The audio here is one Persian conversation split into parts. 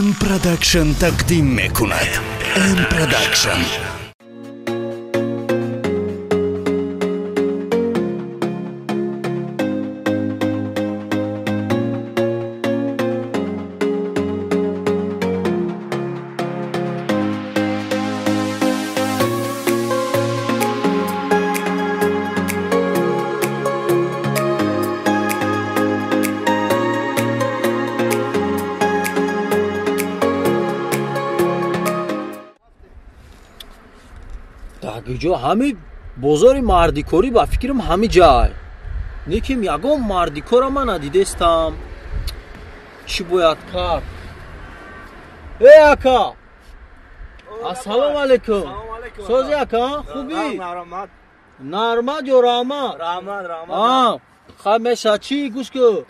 ام پروداکشن تقدیم میکند. ام پروداکشن. جو همه بازار مردیکاری با فکرم همه جای نیکیم یگام مردیکار من ندیدستم چی باید کرد؟ ای اکا السلام علیکم. سوزی اکا خوبی؟ نرمد یا رحمت؟ رحمت خمیشه چی گوش که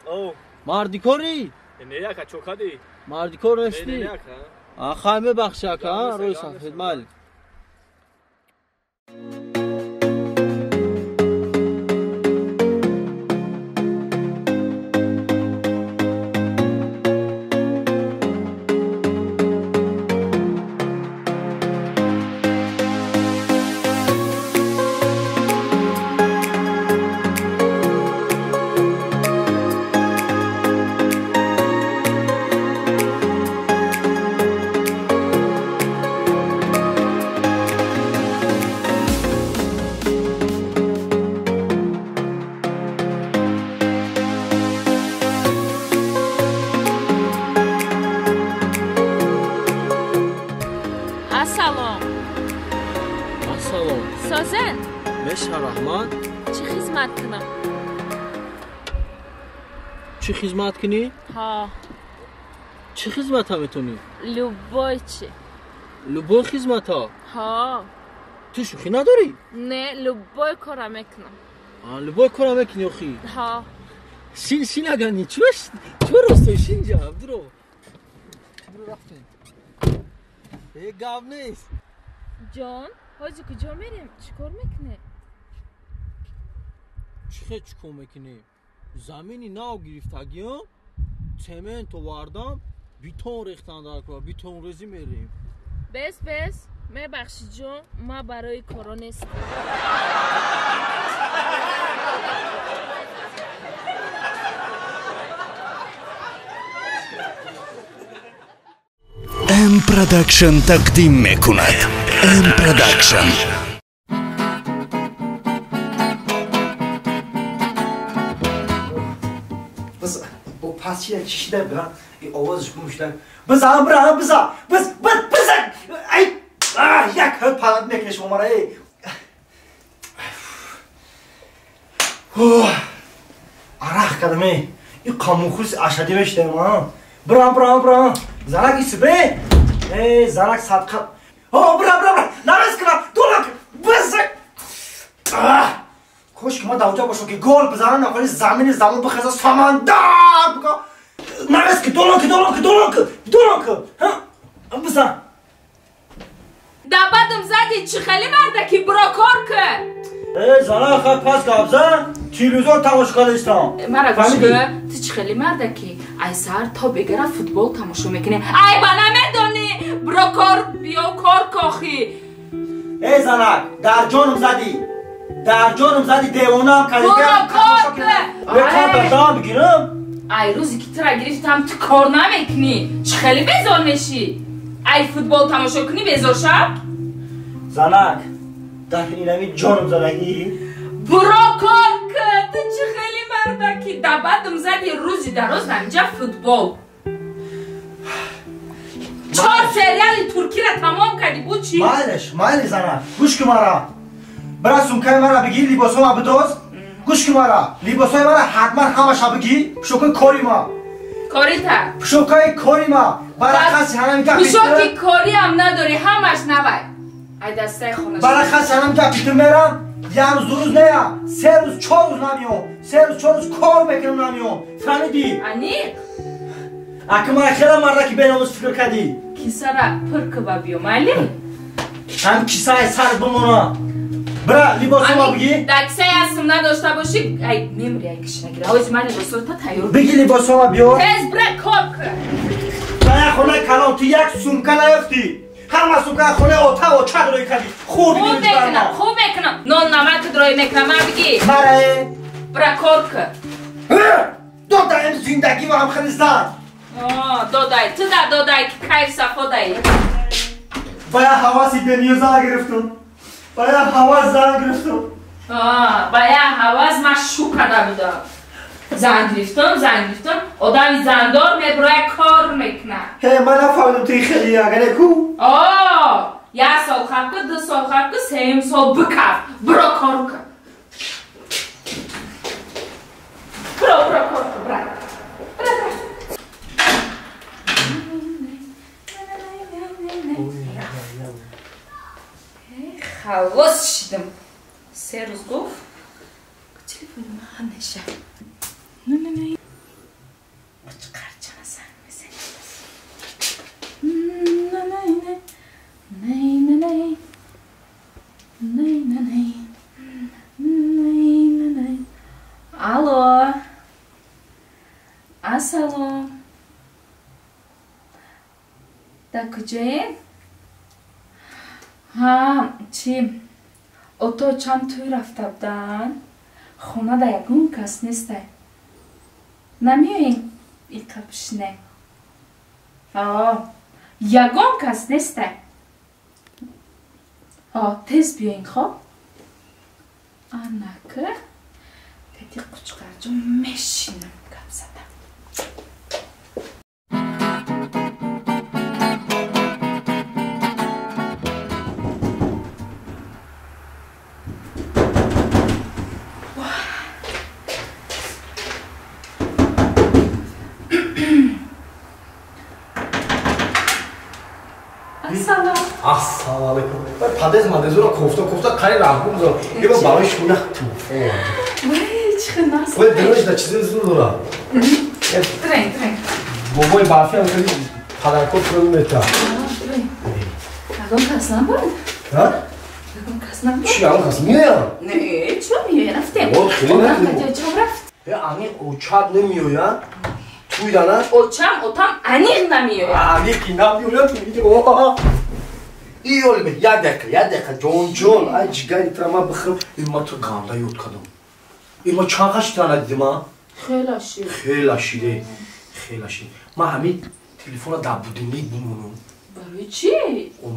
مردیکاری؟ نه اکا چوکادی مردیکار نشتی؟ خیمه بخش اکا روی سفید مال سازن میشه رحمان چی خدمت کنم؟ چی خدمت کنی؟ ها چی خدمت ها میتونی؟ لوبای چی؟ لوبای خدمت ها؟ ها تو شوخی نداری؟ نه لوبای کارا میکنم. لوبای کارا میکنی اخی؟ ها سین اگرنی چو راستوی شین جا درو رفتیم یه گاب نیست جان حاجی کجا میریم؟ چیکار میکنه؟ چیکار میکنه؟ زمینی ناو گرفتگیم چمنت واردم بیتون ریختن در کار بیتون ریزی میریم. بس میبخشی جان ما برای کارا نیست. ام پروداکشن تقدیم میکند. ام پروداکشن. بس با پاسیه کشیده برم این آوازش گوشتن بزن برم بزن ای یک هد پرند میکنه شما را ای عرق کدمه این قاموخوس اشدی بشته ما برام زرق ایسو بی ای زرق صدقه برام نرس کنم دولک بزن خوش که ما دوجا باشو که گل بزنن نخواهی زمین بخیزه سمندر بگا نرس که دولک بزن دبادم زدی چی خیلی مرده که برا کار که ای زنه خواهد پس گابزن تیلویزور تماشا کدشتم مرا گوش که تو چی خیلی مرده که ای سر تا بگره فوتبال تماشا میکنه ای با نمیدونی برا کار بیا کار کاخی ای زنه در جانم زدی دیوانه هم کدی برا کار که بکن دردام بگیرم ای روزی که تو را گرفتم تو کار نمیکنی چی خیلی بیزار میشی ای فوتبال تماشا کنی بیزار شب زنک در اینمی جانم زدگی برا کار که تو چی خیلی مرده که دبادم زدی روزی دراز نمیجا فوتبال 4 سریال ترکی را تمام کردی بود چی؟ مایلش زنک گوش که مرا برای سمکه مرا بگی لیباس ها بدوز گوش که مرا لیباس های مرا حتما همه بگی پشوکای کاری ما پشوکای کاری ما برای خاصی هنم که پشوکی کاری هم نداری همش نبای ای دسته خونش برای خاصی هنم که پیتر میرم یه روز 2 روز نه 3 روز 4 روز نمیام 3 روز 4 روز کار بکنم نمیام فهمیدی؟ انیق اکه من خیلی مرده که بیناموز فکر کردی کیسه را پر که بیام علی هم کیسه سر بمونه برا لیباس ما بگی دکسه هستم نداشته باشی ای میمری ای کشنگیره آویز من لباس رو تا تیار بگی لیباس ما بیار تیز برا کار که خونه کلان تو یک سومکه نیفتی همه سومکه خونه آتا و چه دروی کردی خورد خوب میکنم خوب میکنم نون نمک دروی میکنم ما بگی مرای برا کار که دادایم زندگی و هم خیلی زد دادای تو در دادای که کیف صفا دایی باید حواسی دنیا زن گرفتم باید حواس زن گرفتم باید حواس ما شو کرده بودم زن گرفتم آدمی زندار میبرای کار میکنه من نفهمیدم توی خیلی اگر کو یک سال خواب که 2 سال خواب که 3 سال بکف برا کار کن برا کار کن برا خواست شدم 3 روز گفت تلفن من نشه نه چقدر چند زنگ میزنی نه الو السلام در کجایی؟ چی؟ اتو چند توی رفته بودن؟ خونه در یکون کس نیسته نمیایین این قبشنه یگان کس نیسته تیز بیاین خواب آنکه دیدی قچقر جون میشینم گپ زدم السلام علیکم پادز مادزو رو کوفتا کاری راه بگذار یه با برای شونه توفو وای چه ناس وای دلش دا چیزی زور داره ترین بابای بافی هم خیلی پدرکوت رو میتا اگم کس نبود ها؟ اگم کس نبود چی اگم کس میاد؟ نه چرا میاد رفتیم وای خیلی نکنم چرا رفت؟ انی اوچاد نمیاد توی دانه؟ اوتام انیق نمیاد انیقی نمیاد میگه ایول به یک دقیقه جون ای جگری ترما بخرم این ما تو گاندا یود کدم این ما چاقش تانه دیدیم ها خیلی شیره ما همین تلفن رو دبودینی بمونم برای چی؟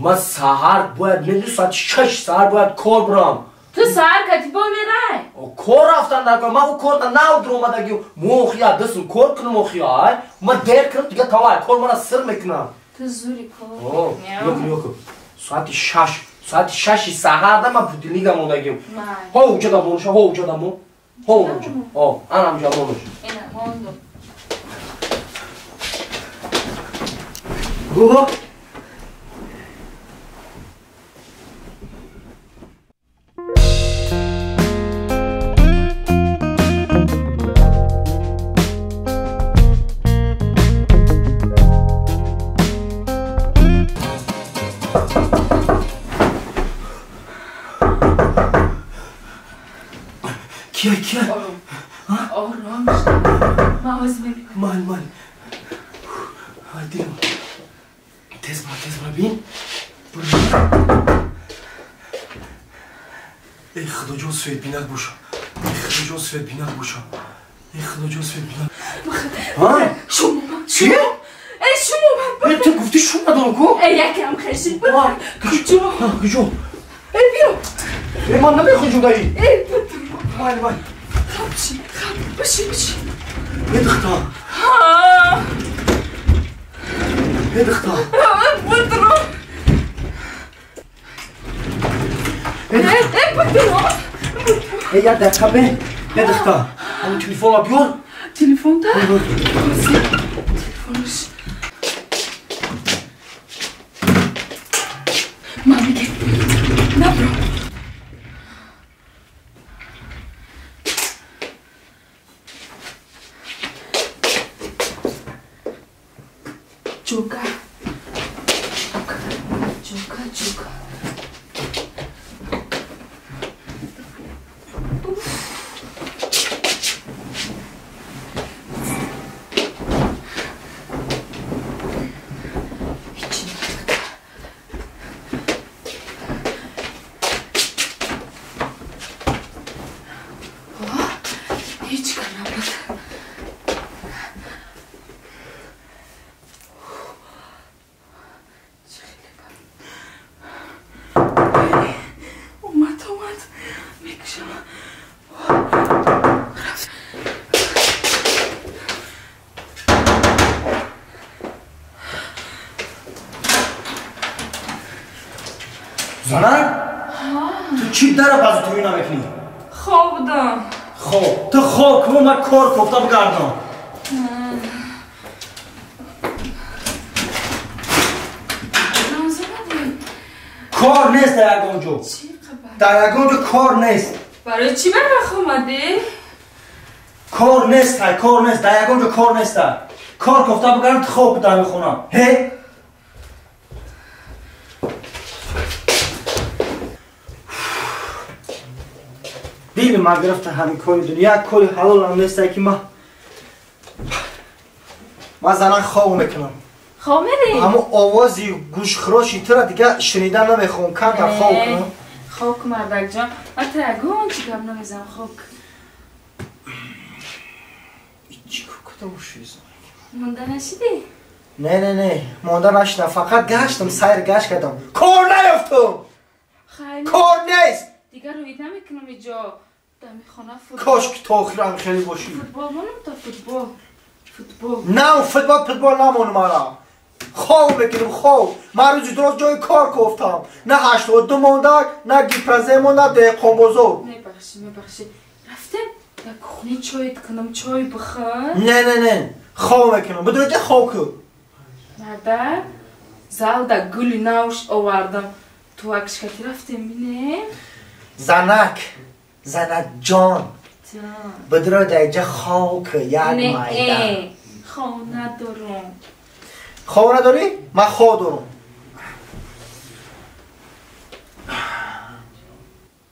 ما سهر باید میدونی ساعت 6 سهر باید کار برم تو سهر کتی با میره؟ کار رفتن در کار ما او کار نو در اومدگی موخیا دستم کار کنم موخیا ما دیر کنم دیگه تاوای کار مرا سر میکنم تو زوری کار یوکو ساعت 6 سهر ده من بودینی دم اومدگیم هوجا دمونش هوجا انم جمونش اینه هوندو گوه کیا آرام شد مواز ببین مال دیدم تز برا بین ای خدا جون سوید بینک باشم شما چی؟ ای شما تو گفتی شما دارم کو؟ ای یکم خشید ببر کجا؟ ای بیا ای من نمیخوام جدایی ای بطر مال خب بشی بدختا بطر ای یک دقیقه به بدختا همون تلفن را بیار تلفن تا؟ تلفنش ما میگه نبرو جوکا زنک تو چی در بازی تو اینا میکنی؟ خواب بودم خواب تو خواب کنم من کار کفته بگردم کار نیست در اگونجو چی خبر؟ در اگونجو کار نیست برای چی برای اومده؟ کار نیست کار نیست در اگونجو کار نیست کار کفته بگردم تو خواب بودم میخونم هی دیل من گرفته همین کاری دنیا کاری حلال هم نیسته که من زنان خواب میکنم خواب میری؟ اما آوازی گوش خراشی تو را دیگه شنیدن نمیخوام کم تا خواب کنم خواب که مردک جان من ترگون چی کم نمیزم خواب چی کتا بوشیزم مونده نشیدی؟ نه مانده نشدم فقط گشتم سیر گشت کردم کار نیفتم خیلی کار نیست دیگر رویده میکنم اینجا دمی خانه فوتبال کاش که تاخیرم خیلی باشی فوتبال مانم تا فوتبال نه فوتبال نمانم مرا خواب میکنم خواب من روزی درست جای کار کفتم نه 82 ماندک نه گیپرزه مانده دقیقان بزرگ میبخشی رفتم در کخونه چایت کنم چای بخور نه خواب میکنم بدون که خواب کن مردک زال در گلی نوش آوردم تو اکشکتی رفتم بینه زنک جان بدون در اینجا خواب که یک مایده نه خانه دارم خواب نداری؟ من خواب دارم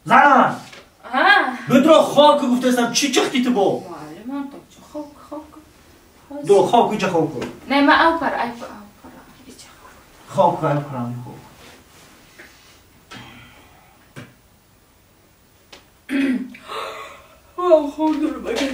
زنم بدون خواب که گفتستم چی چختی تو با؟ معلمان تو خواب دو خواب که چه خواب کن؟ نه من او پر خواب کنم خواب خواب دارم اگر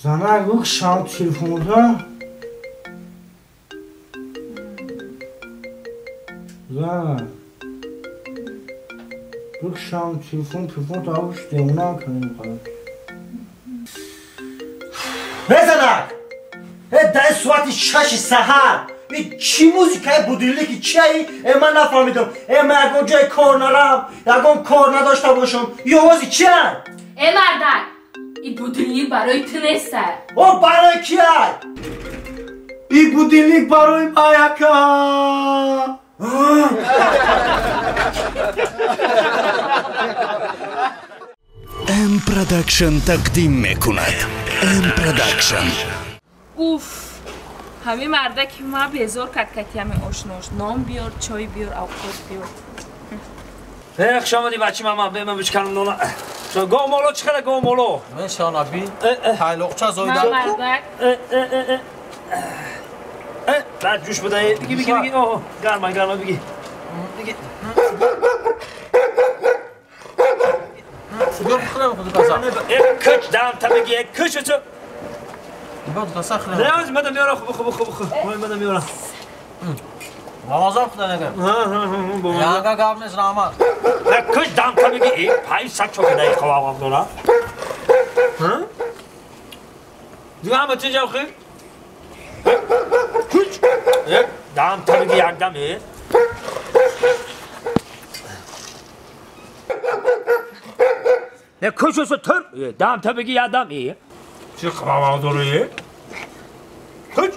زنک بگو شام تلفن دا زنک بگو شام تلفن تا اوش دیونم کنیم خواهد زنک ده ساعت 6 سحر این چی موزیکای بودیلی که چی ای من نفهمیدم من اگه جای کار نرم اگه کار نداشته باشم یه آوازی چی هست؟ مردک این بودلی برای تو نیسته او برای کی هست؟ این بودیلی برای ما یکا ام پروداکشن تقدیم میکند ام پروداکشن اوف همه مردک ما بیزار کتکتی همه آشناش نام بیار چای بیار اوقات بیار اخ شما دی بچه ماما به من بشکنم نونا شو گو مولو چخره گو مولو من شانا بی تایلوق چه زایده ما مردک بعد جوش بده بگی اوه گرمه بگی بیار بخورم خود کسا کچ دام تا بگی کچ تو بیار کسا خورم نه از مدام میارم خب مدام میارم رمضان خدا نگه یانگا گام نیست رحمت کچ دام تا بگی پای سک چوکه دایی خواهم دونا دیگه همه چه جاو خیلی کچ دام تا بگی یک دمی نه کچ واسه تر دام تا بگی یک دمی چه خواهم داری کچ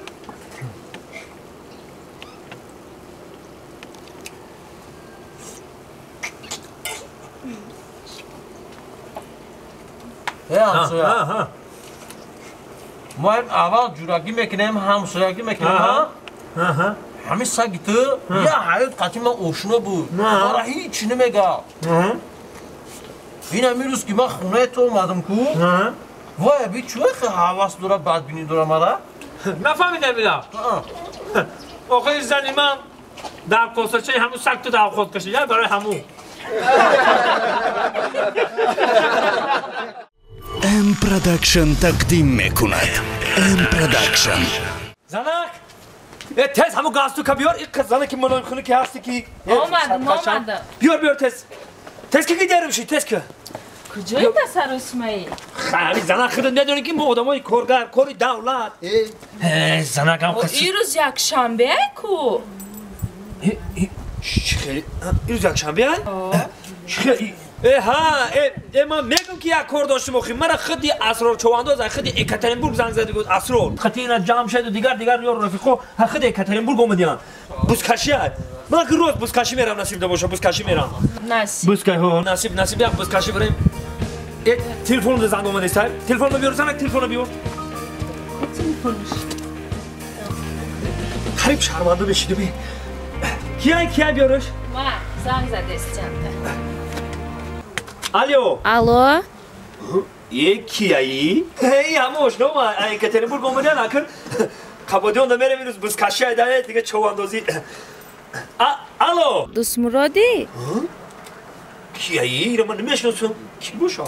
همسویا ما اول جورگی میکنیم همسویگی میکنیم همین سگی تو یه حیات قطعی من آشنا بود برای هیچی نمیگه این همیروز که من خونه تو اومدم کو وای بی چوه خیلی حواس داره بدبینی داره مرا نفهمیدم بیدم آخه زنی من در قصه همون سگ تو در خود کشیده برای همون ام پروداکشن تقدیم میکند. ام پروداکشن. زنک تز همون گاز تو که بیار این زنه که ملایم خونه که هستی که اومدم بیار تز که دیرم شی تز که کجایی پسر اسماعیل؟ خیلی زنک خود نداری که ما آدمای کارگر کاری دولت زنک هم خسته این روز یک شنبه کو خیلی این روز یک شنبه خیلی ما میگم که یک کار داشتم آخی من خودی اسرار چوانداز خودی اکاترینبورگ زنگ زده بود اسرار خودی اینا جمع شد و دیگر یار رفیقو خودی اکاترینبورگ اومدن بوسکاشی من که روز بوسکاشی میرم نصیب ده باشه بوسکاشی میرم نصیب یک بوسکاشی بریم تلفن زنگ اومده است تلفن رو بیار زنگ تلفن رو بیار خریب شرمنده بشید بی کیا بیارش ما زنگ زده است الو یکی ای هموش نو ما اکاترینبورگ اومده نکن کبادی اون میرم این روز بوسکاشی داره دیگه چواندازی الو دوست مرادی کی ای رو من نمیشناسم کی باشه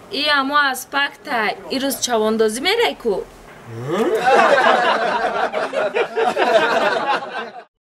ای اما از پکتا این روز چواندازی میره کو